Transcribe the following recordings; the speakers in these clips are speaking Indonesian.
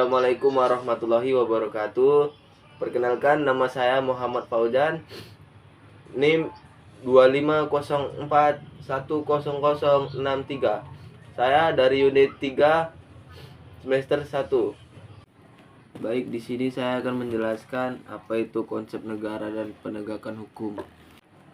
Assalamualaikum warahmatullahi wabarakatuh. Perkenalkan, nama saya Muhammad Fauzan. NIM 2504100063. Saya dari unit 3 semester 1. Baik, di sini saya akan menjelaskan apa itu konsep negara dan penegakan hukum.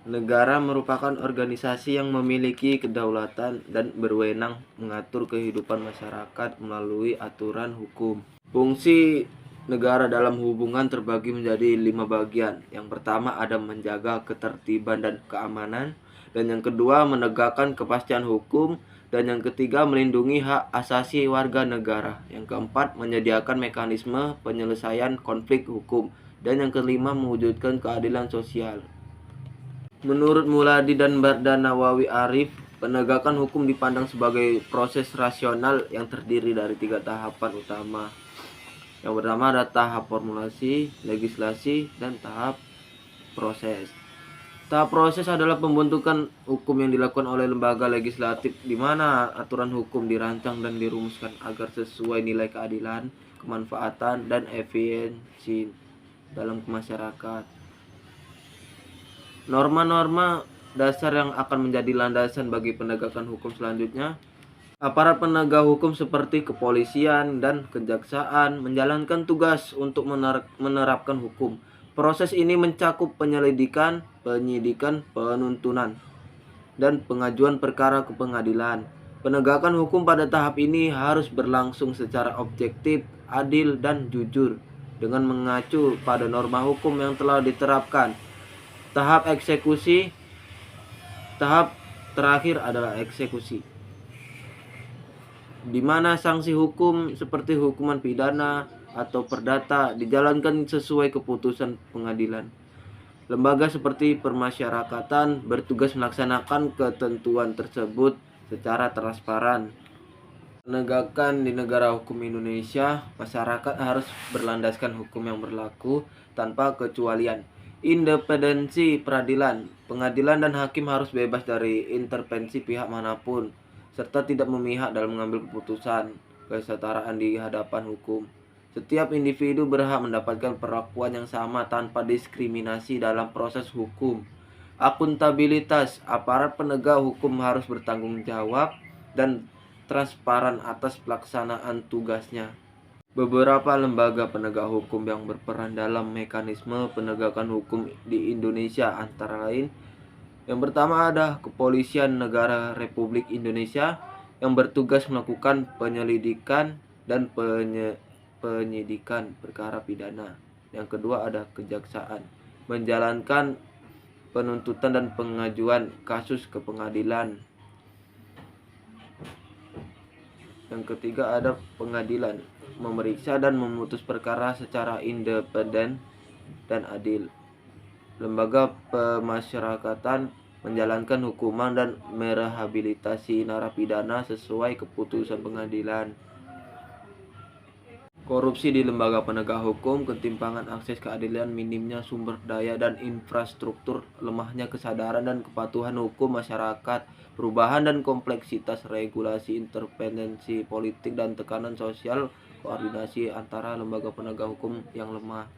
Negara merupakan organisasi yang memiliki kedaulatan dan berwenang mengatur kehidupan masyarakat melalui aturan hukum. Fungsi negara dalam hubungan terbagi menjadi 5 bagian. Yang pertama ada menjaga ketertiban dan keamanan, dan yang kedua menegakkan kepastian hukum, dan yang ketiga melindungi hak asasi warga negara. Yang keempat menyediakan mekanisme penyelesaian konflik hukum, dan yang kelima mewujudkan keadilan sosial. Menurut Muladi dan Bardanawawi Arif, penegakan hukum dipandang sebagai proses rasional yang terdiri dari 3 tahapan utama. Yang pertama ada tahap formulasi, legislasi, dan tahap proses. Tahap proses adalah pembentukan hukum yang dilakukan oleh lembaga legislatif, di mana aturan hukum dirancang dan dirumuskan agar sesuai nilai keadilan, kemanfaatan, dan efisiensi dalam masyarakat. Norma-norma dasar yang akan menjadi landasan bagi penegakan hukum selanjutnya. Aparat penegak hukum seperti kepolisian dan kejaksaan menjalankan tugas untuk menerapkan hukum. Proses ini mencakup penyelidikan, penyidikan, penuntutan, dan pengajuan perkara ke pengadilan. Penegakan hukum pada tahap ini harus berlangsung secara objektif, adil, dan jujur dengan mengacu pada norma hukum yang telah diterapkan. Tahap eksekusi. Tahap terakhir adalah eksekusi, di mana sanksi hukum seperti hukuman pidana atau perdata dijalankan sesuai keputusan pengadilan. Lembaga seperti permasyarakatan bertugas melaksanakan ketentuan tersebut secara transparan. Penegakan di negara hukum Indonesia, masyarakat harus berlandaskan hukum yang berlaku tanpa kecualian. Independensi peradilan, pengadilan dan hakim harus bebas dari intervensi pihak manapun, serta tidak memihak dalam mengambil keputusan. Kesetaraan di hadapan hukum. Setiap individu berhak mendapatkan perlakuan yang sama tanpa diskriminasi dalam proses hukum. Akuntabilitas, aparat penegak hukum harus bertanggung jawab dan transparan atas pelaksanaan tugasnya. Beberapa lembaga penegak hukum yang berperan dalam mekanisme penegakan hukum di Indonesia antara lain, yang pertama ada Kepolisian Negara Republik Indonesia yang bertugas melakukan penyelidikan dan penyidikan perkara pidana. Yang kedua ada Kejaksaan, menjalankan penuntutan dan pengajuan kasus ke pengadilan. Yang ketiga ada Pengadilan, memeriksa dan memutus perkara secara independen dan adil. Lembaga pemasyarakatan menjalankan hukuman dan merehabilitasi narapidana sesuai keputusan pengadilan. Korupsi di lembaga penegak hukum, ketimpangan akses keadilan, minimnya sumber daya dan infrastruktur, lemahnya kesadaran dan kepatuhan hukum masyarakat, perubahan dan kompleksitas regulasi, intervensi politik dan tekanan sosial, koordinasi antara lembaga penegak hukum yang lemah.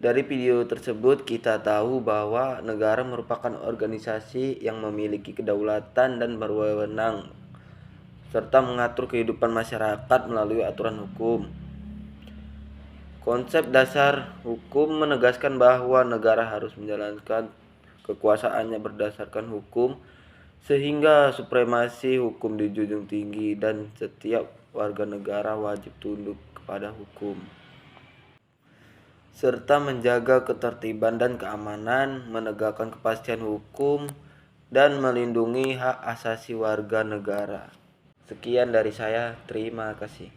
Dari video tersebut kita tahu bahwa negara merupakan organisasi yang memiliki kedaulatan dan berwenang serta mengatur kehidupan masyarakat melalui aturan hukum. Konsep dasar hukum menegaskan bahwa negara harus menjalankan kekuasaannya berdasarkan hukum sehingga supremasi hukum dijunjung tinggi dan setiap warga negara wajib tunduk kepada hukum, serta menjaga ketertiban dan keamanan, menegakkan kepastian hukum, dan melindungi hak asasi warga negara. Sekian dari saya, terima kasih.